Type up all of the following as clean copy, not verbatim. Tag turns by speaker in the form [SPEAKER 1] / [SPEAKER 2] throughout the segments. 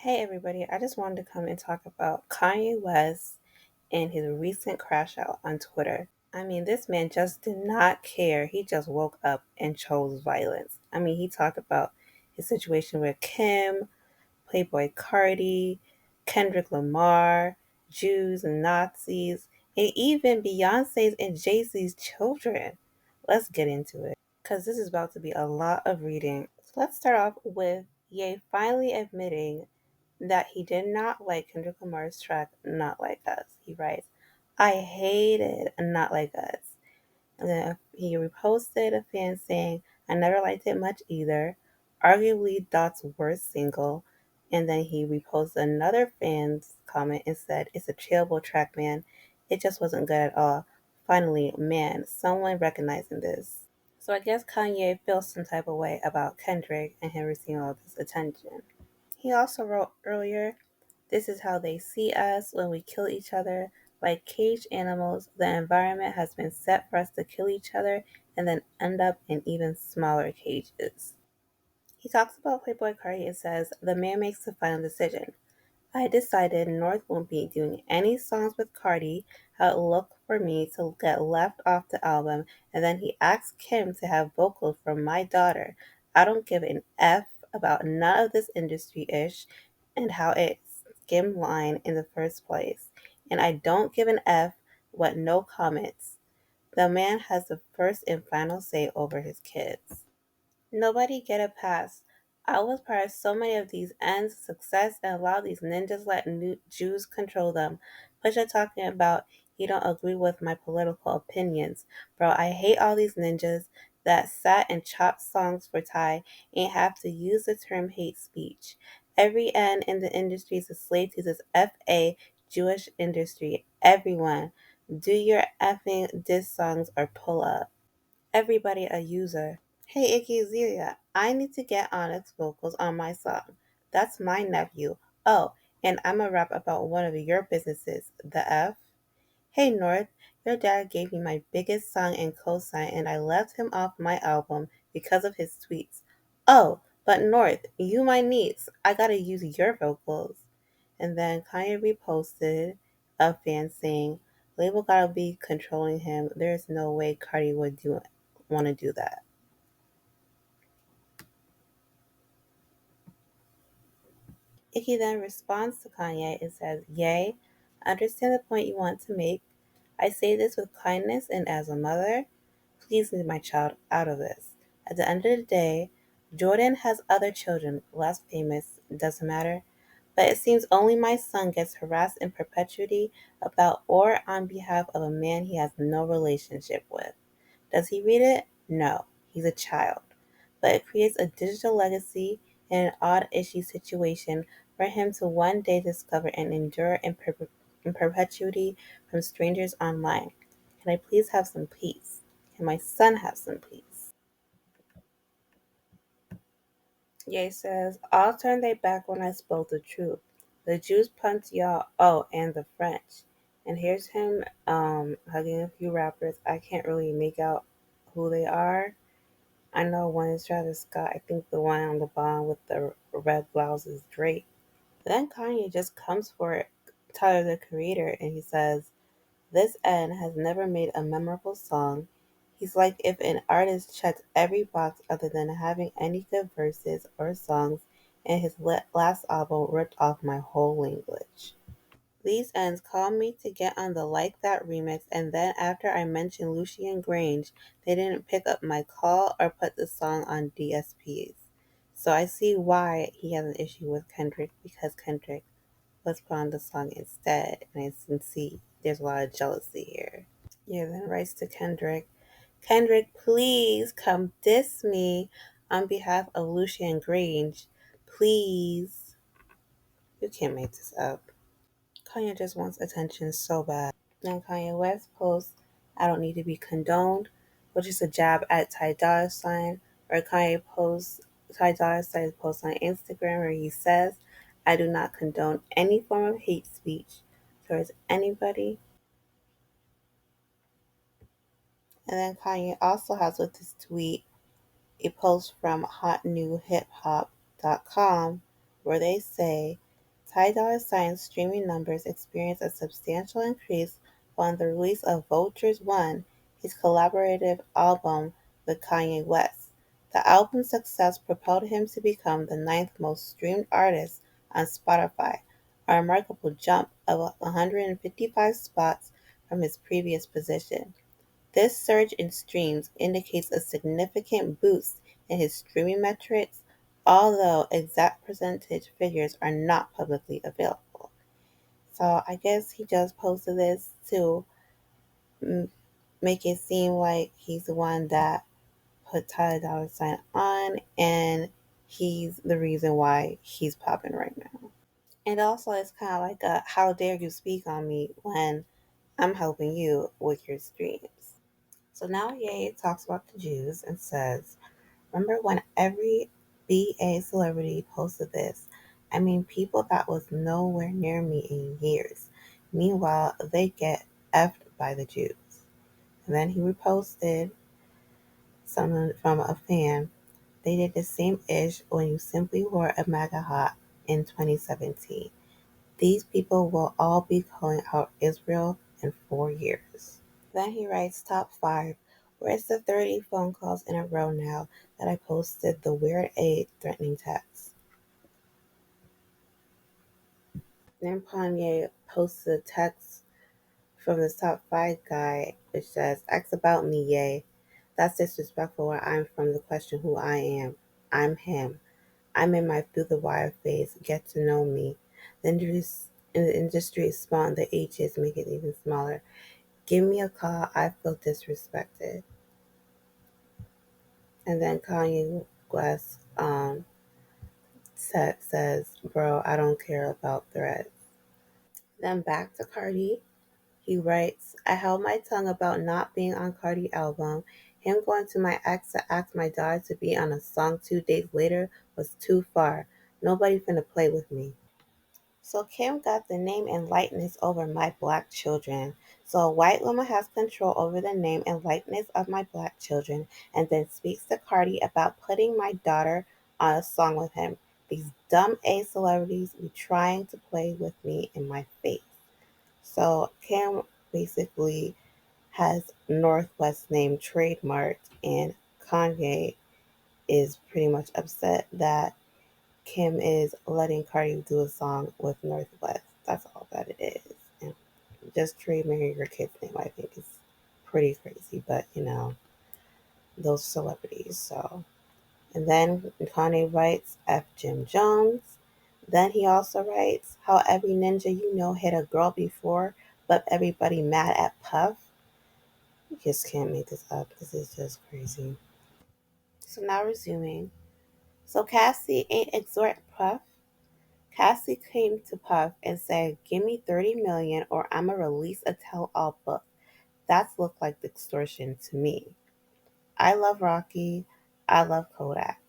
[SPEAKER 1] Hey everybody, I just wanted to come and talk about Kanye West and his recent crash out on Twitter. I mean, this man just did not care. He just woke up and chose violence. I mean, he talked about his situation with Kim, Playboi Carti, Kendrick Lamar, Jews and Nazis, and even Beyonce's and Jay-Z's children. Let's get into it because this is about to be a lot of reading. So let's start off with Ye finally admitting that he did not like Kendrick Lamar's track Not Like Us. He writes, I hated Not Like Us. And then he reposted a fan saying, I never liked it much either. Arguably Dot's worst single. And then he reposted another fan's comment and said, it's a chillable track, man. It just wasn't good at all. Finally, man, someone recognizing this. So I guess Kanye feels some type of way about Kendrick and him receiving all this attention. He also wrote earlier, this is how they see us when we kill each other. Like caged animals, the environment has been set for us to kill each other and then end up in even smaller cages. He talks about Playboy Carti and says, the man makes the final decision. I decided North won't be doing any songs with Cardi, how it looked for me to get left off the album, and then he asked Kim to have vocals from my daughter. I don't give an F about none of this industry ish and how it skimmed line in the first place. And I don't give an F what no comments. The man has the first and final say over his kids. Nobody get a pass. I was part of so many of these ends of success and a lot of these ninjas let Jews control them. Pusha talking about he don't agree with my political opinions. Bro, I hate all these ninjas that sat and chopped songs for Ty and have to use the term hate speech. Every end in the industry is a slave to this FA Jewish industry. Everyone, do your effing diss songs or pull up. Everybody a user. Hey Iggy Azeala, I need to get Onyx vocals on my song. That's my nephew. Oh, and I'm a rap about one of your businesses, the F. Hey North, your dad gave me my biggest song and cosign and I left him off my album because of his tweets. Oh, but North, you my niece. I gotta use your vocals. And then Kanye reposted a fan saying, label gotta be controlling him. There's no way Cardi would want to do that. He then responds to Kanye and says, Yay, I understand the point you want to make. I say this with kindness and as a mother, please leave my child out of this. At the end of the day, Jordan has other children, less famous, doesn't matter. But it seems only my son gets harassed in perpetuity about or on behalf of a man he has no relationship with. Does he read it? No, he's a child. But it creates a digital legacy in an odd issue situation for him to one day discover and endure in perpetuity from strangers online. Can I please have some peace? Can my son have some peace? Ye says, I'll turn they back when I spoke the truth. The Jews punt y'all, oh, and the French. And here's him hugging a few rappers. I can't really make out who they are. I know one is Travis Scott. I think the one on the bottom with the red blouse is Drake. Then Kanye just comes for Tyler the Creator and he says, this N has never made a memorable song. He's like if an artist checked every box other than having any good verses or songs, and his last album ripped off my whole language. These ends called me to get on the Like That remix, and then after I mentioned Lucian Grange, they didn't pick up my call or put the song on DSPs. So I see why he has an issue with Kendrick because Kendrick was put on the song instead, and I can see there's a lot of jealousy here. Yeah, then writes to Kendrick. Kendrick, please come diss me on behalf of Lucian Grange. Please. You can't make this up. Kanye just wants attention so bad. Then Kanye West posts, I don't need to be condoned, which is a jab at Ty Dolla Sign, or Kanye posts, Ty Dolla Sign posts on Instagram where he says, I do not condone any form of hate speech towards anybody. And then Kanye also has with his tweet a post from hotnewhiphop.com where they say, Ty Dolla Sign's streaming numbers experienced a substantial increase following the release of Vulture's One, his collaborative album with Kanye West. The album's success propelled him to become the ninth most streamed artist on Spotify, a remarkable jump of 155 spots from his previous position. This surge in streams indicates a significant boost in his streaming metrics, although exact percentage figures are not publicly available. So I guess he just posted this to mm, make it seem like he's the one that put Tyler Dollar Sign on, and he's the reason why he's popping right now. And also, it's kind of like a how dare you speak on me when I'm helping you with your streams. So now Ye talks about the Jews and says, remember when every BA celebrity posted this? I mean, people that was nowhere near me in years. Meanwhile, they get effed by the Jews. And then he reposted someone from a fan. They did the same ish when you simply wore a MAGA hat in 2017. These people will all be calling out Israel in 4 years. Then he writes top 5. Where's the 30 phone calls in a row now that I posted the weird A threatening text? Then Kanye posted a text from the top 5 guy which says, X about me, yay. That's disrespectful where I'm from the question who I am. I'm him. I'm in my through the wire phase. Get to know me. The industry is small and the H's make it even smaller. Give me a call. I feel disrespected. And then Kanye West says, Bro, I don't care about threats. Then back to Carti. He writes, I held my tongue about not being on Carti album. Him going to my ex to ask my daughter to be on a song 2 days later was too far. Nobody finna play with me. So Kim got the name and likeness over my black children. So a white woman has control over the name and likeness of my black children and then speaks to Cardi about putting my daughter on a song with him. These dumb A celebrities be trying to play with me in my face. So Kim basically has Northwest name trademarked, and Kanye is pretty much upset that Kim is letting Cardi do a song with Northwest. That's all that it is. And just trademarking your kid's name, I think, is pretty crazy. But those celebrities. So, and then Kanye writes F Jim Jones. Then he also writes how every ninja hit a girl before, but everybody mad at Puff. You just can't make this up. This is just crazy. So now resuming. So Cassie ain't exhort Puff. Cassie came to Puff and said, Give me 30 million or I'ma release a tell-all book. That's look like extortion to me. I love Rocky. I love Kodak.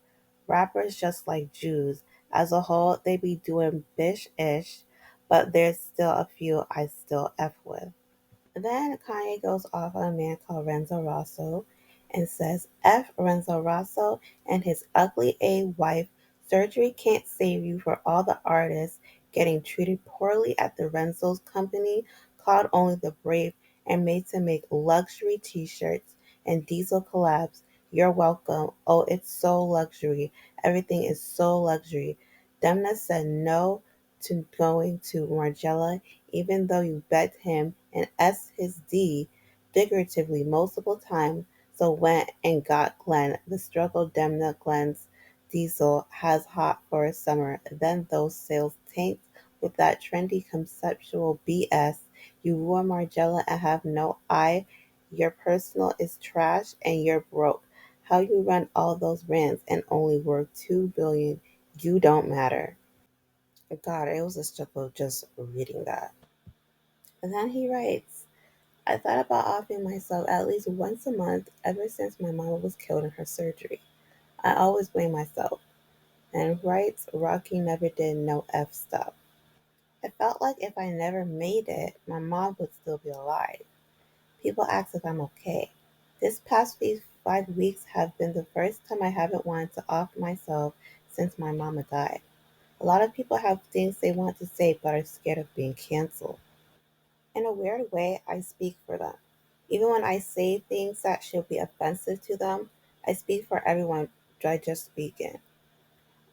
[SPEAKER 1] Rappers just like Jews. As a whole, they be doing bish-ish, but there's still a few I still F with. Then Kanye goes off on a man called Renzo Rosso and says, F Renzo Rosso and his ugly A wife. Surgery can't save you for all the artists getting treated poorly at the Renzo's company called Only the Brave and made to make luxury t-shirts and diesel collabs. You're welcome. Oh, it's so luxury. Everything is so luxury. Demna said no to going to Margiela even though you begged him and S his D figuratively multiple times, so went and got Glenn. The struggle Demna Glenn's diesel has hot for a summer. Then those sales tanked with that trendy conceptual BS. You wore Margiela and have no eye. Your personal is trash and you're broke. How you run all those brands and only worth 2 billion? You don't matter. God, it was a struggle just reading that. And then he writes, I thought about offing myself at least once a month ever since my mama was killed in her surgery. I always blame myself. And writes, Rocky never did no F stuff. I felt like if I never made it, my mom would still be alive. People ask if I'm okay. This past 5 weeks have been the first time I haven't wanted to off myself since my mama died. A lot of people have things they want to say but are scared of being canceled. In a weird way, I speak for them. Even when I say things that should be offensive to them, I speak for everyone by just speaking.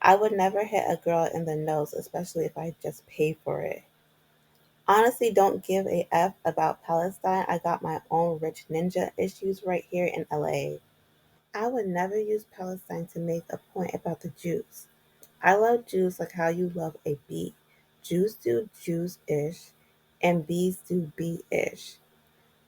[SPEAKER 1] I would never hit a girl in the nose, especially if I just pay for it. Honestly, don't give a F about Palestine. I got my own rich ninja issues right here in LA. I would never use Palestine to make a point about the Jews. I love Jews like how you love a bee. Jews do Jews ish, and bees do bee ish.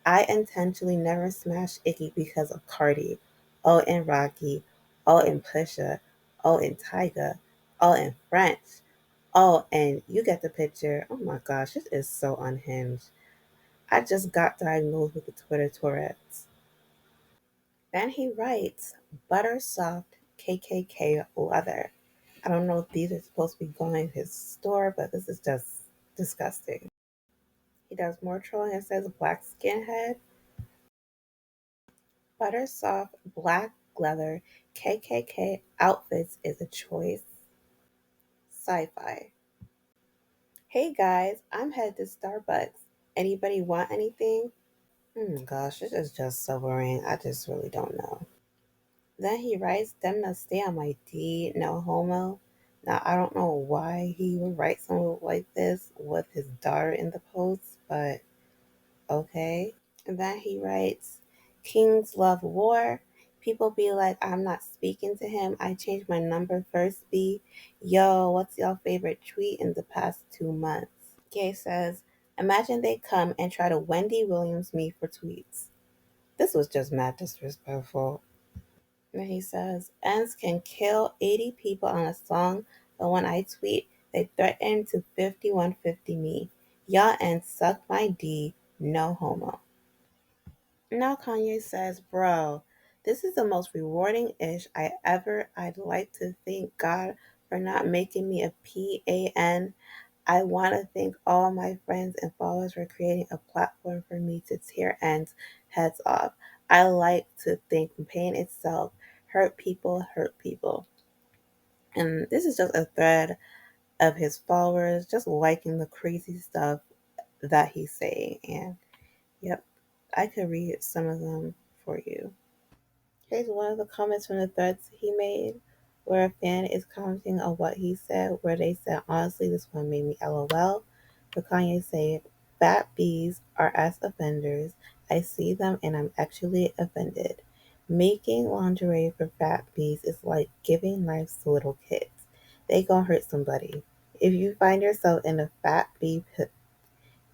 [SPEAKER 1] I intentionally never smashed Iggy because of Carti. Oh, and Rocky. Oh, and Pusha. Oh, and Tyga. Oh, and French. Oh, and you get the picture. Oh my gosh, it is so unhinged. I just got diagnosed with the Twitter Tourette's. Then he writes, butter soft KKK leather. I don't know if these are supposed to be going in his store, but this is just disgusting. He does more trolling and says black skinhead. Butter soft black leather KKK outfits is a choice. Sci-fi. Hey guys, I'm headed to Starbucks. Anybody want anything? Gosh, this is just so boring. I just really don't know. Then he writes them to stay on my D, no homo. Now I don't know why he would write something like this with his daughter in the post, but okay. And then he writes, Kings love war. People be like, I'm not speaking to him. I changed my number first. B. Yo, what's your favorite tweet in the past 2 months? Gay says, imagine they come and try to Wendy Williams me for tweets. This was just mad disrespectful. And he says, ends can kill 80 people on a song, but when I tweet, they threaten to 5150 me. Y'all ends suck my D, no homo. Now Kanye says, bro, this is the most rewarding ish I'd like to thank God for not making me a PAN. I want to thank all my friends and followers for creating a platform for me to tear ends heads off. I like to think pain itself hurt people hurt people. And this is just a thread of his followers just liking the crazy stuff that he's saying. And yep, I could read some of them for you. Here's one of the comments from the threads he made where a fan is commenting on what he said, where they said, honestly, this one made me LOL. But Kanye said, fat bees are as offenders. I see them and I'm actually offended. Making lingerie for fat bees is like giving knives to little kids. They gonna hurt somebody. If you find yourself in a fat bee pit,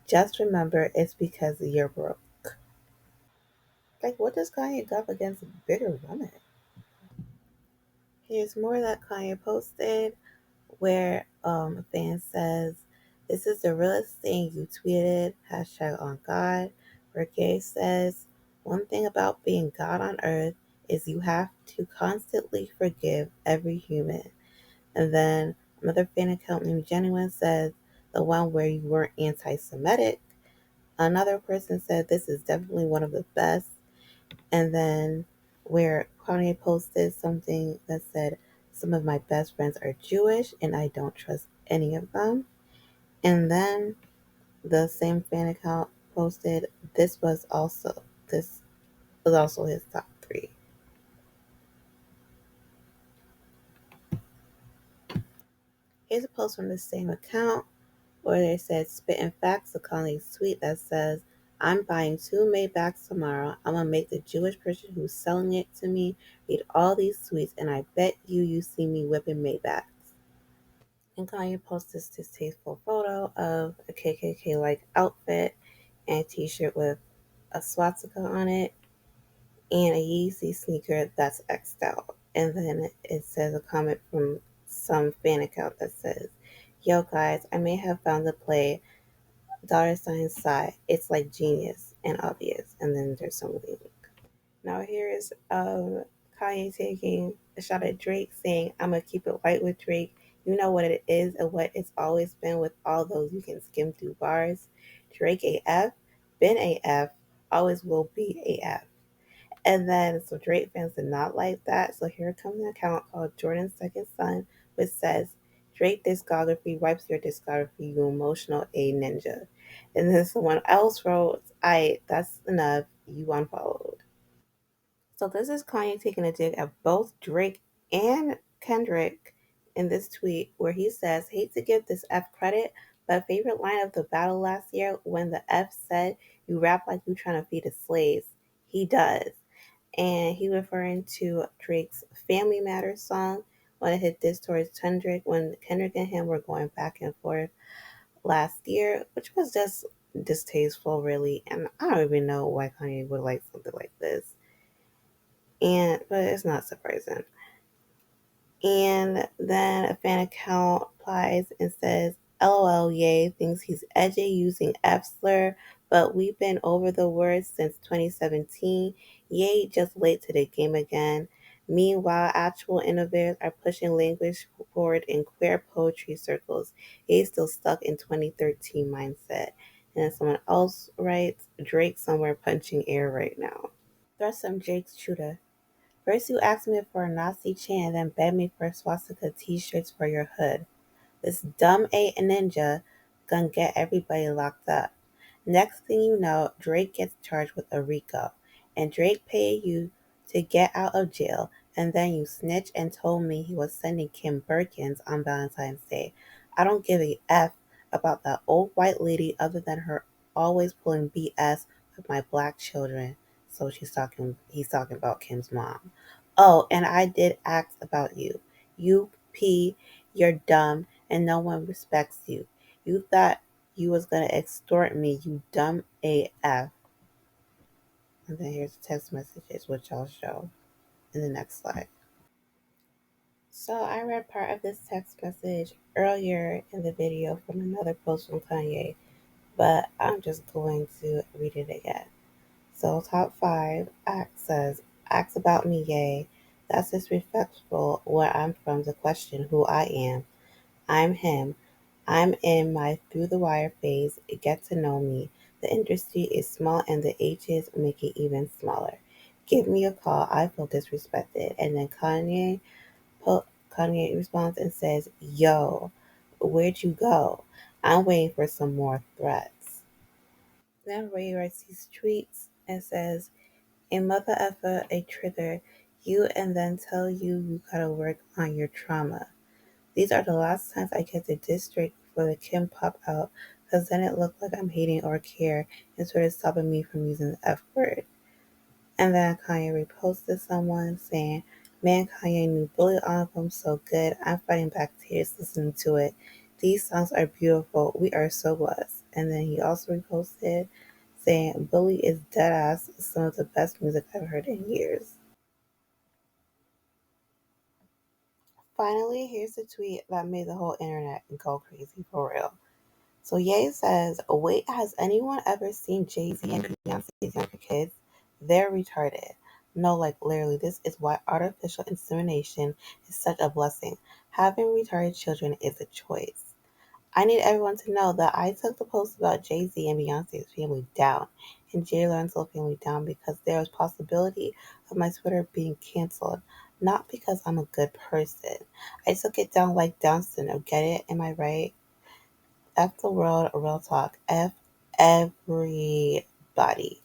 [SPEAKER 1] just remember it's because you're broke. Like, what does Kanye got against bigger women? Here's more that Kanye posted where a fan says, this is the realest thing you tweeted, hashtag on God. Where Gay says, one thing about being God on earth is you have to constantly forgive every human. And then another fan account named Genuine says, the one where you weren't anti Semitic. Another person said, this is definitely one of the best. And then where Kanye posted something that said, some of my best friends are Jewish and I don't trust any of them. And then the same fan account posted, this was also his top three. Here's a post from the same account where they said, spitting facts, a Kanye's tweet that says, I'm buying 2 Maybachs tomorrow. I'm gonna make the Jewish person who's selling it to me read all these tweets, and I bet you see me whipping Maybachs. And Kanye posts this distasteful photo of a KKK like outfit and a t shirt with a swastika on it and a Yeezy sneaker that's X'd out. And then it says a comment from some fan account that says, yo guys, I may have found the play $sign side. It's like genius and obvious. And then there's some link. Now here is Kanye taking a shot at Drake saying, I'm going to keep it white with Drake. You know what it is and what it's always been with all those you can skim through bars. Drake AF, been AF, always will be AF. And then so Drake fans did not like that. So here comes an account called Jordan's Second Son, which says, Drake discography wipes your discography, you emotional A ninja. And then someone else wrote, that's enough, you unfollowed. So this is Kanye taking a dig at both Drake and Kendrick in this tweet where he says, hate to give this F credit, but favorite line of the battle last year when the F said, you rap like you trying to feed his slaves. He does. And he referring to Drake's Family Matters song, one of his diss towards Kendrick when Kendrick and him were going back and forth last year, which was just distasteful really. And I don't even know why Kanye would like something like this. But it's not surprising. And then a fan account replies and says, LOL, Ye thinks he's edgy using F slur, but we've been over the word since 2017. Ye just late to the game again. Meanwhile, actual innovators are pushing language forward in queer poetry circles. Ye's still stuck in 2013 mindset. And then someone else writes, Drake somewhere punching air right now. There's some Drake's shooter. First you asked me for a Nazi chant, then begged me for swastika t-shirts for your hood. This dumb A ninja gonna get everybody locked up. Next thing you know, Drake gets charged with a RICO. And Drake paid you to get out of jail, and then you snitched and told me he was sending Kim Birkins on Valentine's Day. I don't give a F about that old white lady other than her always pulling BS with my black children. So he's talking about Kim's mom. Oh, and I did ask about you. You P, you're dumb and no one respects you. You thought you was gonna extort me, you dumb AF. And then here's the text messages, which I'll show in the next slide. So I read part of this text message earlier in the video from another post from Kanye, but I'm just going to read it again. So top 5, Ask about me, yay. That's disrespectful where I'm from to question who I am. I'm him. I'm in my through the wire phase. Get to know me. The industry is small and the H's make it even smaller. Give me a call. I feel disrespected. And then Kanye responds and says, Yo, where'd you go? I'm waiting for some more threats. Then Ray writes these tweets and says, A mother effer, a trigger, you and then tell you gotta work on your trauma. These are the last times I get the district before the Kim pop out, cause then it looked like I'm hating or care and sort of stopping me from using the F word. And then Kanye reposted someone saying, Man, Kanye new Bully album so good, I'm fighting back tears listening to it. These songs are beautiful, we are so blessed. And then he also reposted saying, Bully is dead ass some of the best music I've heard in years. Finally, here's the tweet that made the whole internet go crazy for real. So Ye says, wait, has anyone ever seen Jay-Z and Beyonce's younger kids? They're retarded. No, like literally, this is why artificial insemination is such a blessing. Having retarded children is a choice. I need everyone to know that I took the post about Jay-Z and Beyonce's family down and Jay Lenz's family down because there was possibility of my Twitter being canceled, not because I'm a good person. I took it down like Down syndrome. Get it? Am I right? F the world, real talk. F everybody.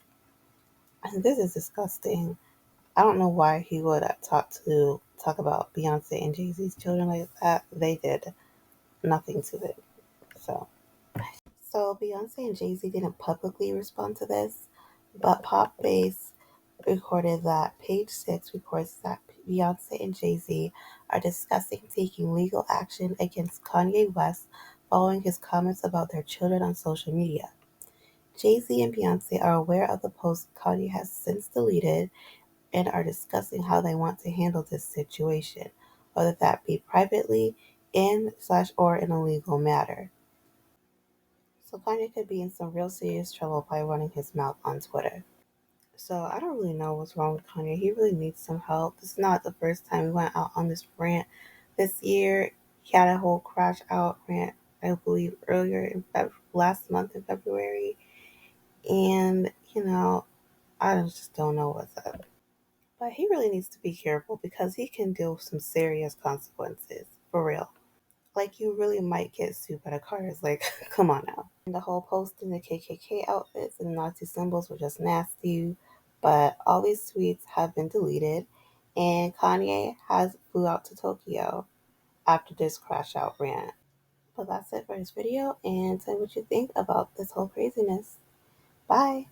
[SPEAKER 1] And this is disgusting. I don't know why he would talk about Beyonce and Jay Z's children like that. They did nothing to it. So Beyonce and Jay Z didn't publicly respond to this, but Pop Base recorded that Page Six reports that Beyonce and Jay Z are discussing taking legal action against Kanye West following his comments about their children on social media. Jay-Z and Beyonce are aware of the post Kanye has since deleted and are discussing how they want to handle this situation, whether that be privately, in/or in a legal matter. So Kanye could be in some real serious trouble by running his mouth on Twitter. So I don't really know what's wrong with Kanye. He really needs some help. This is not the first time he went out on this rant. This year, he had a whole Krashout rant, I believe, earlier in last month in February. And, I just don't know what's up. But he really needs to be careful because he can deal with some serious consequences, for real. Like, you really might get sued by the Carters. Like, come on now. And the whole posting the KKK outfits and Nazi symbols were just nasty. But all these tweets have been deleted, and Kanye has flew out to Tokyo after this Krashout rant. But that's it for this video, and tell me what you think about this whole craziness. Bye.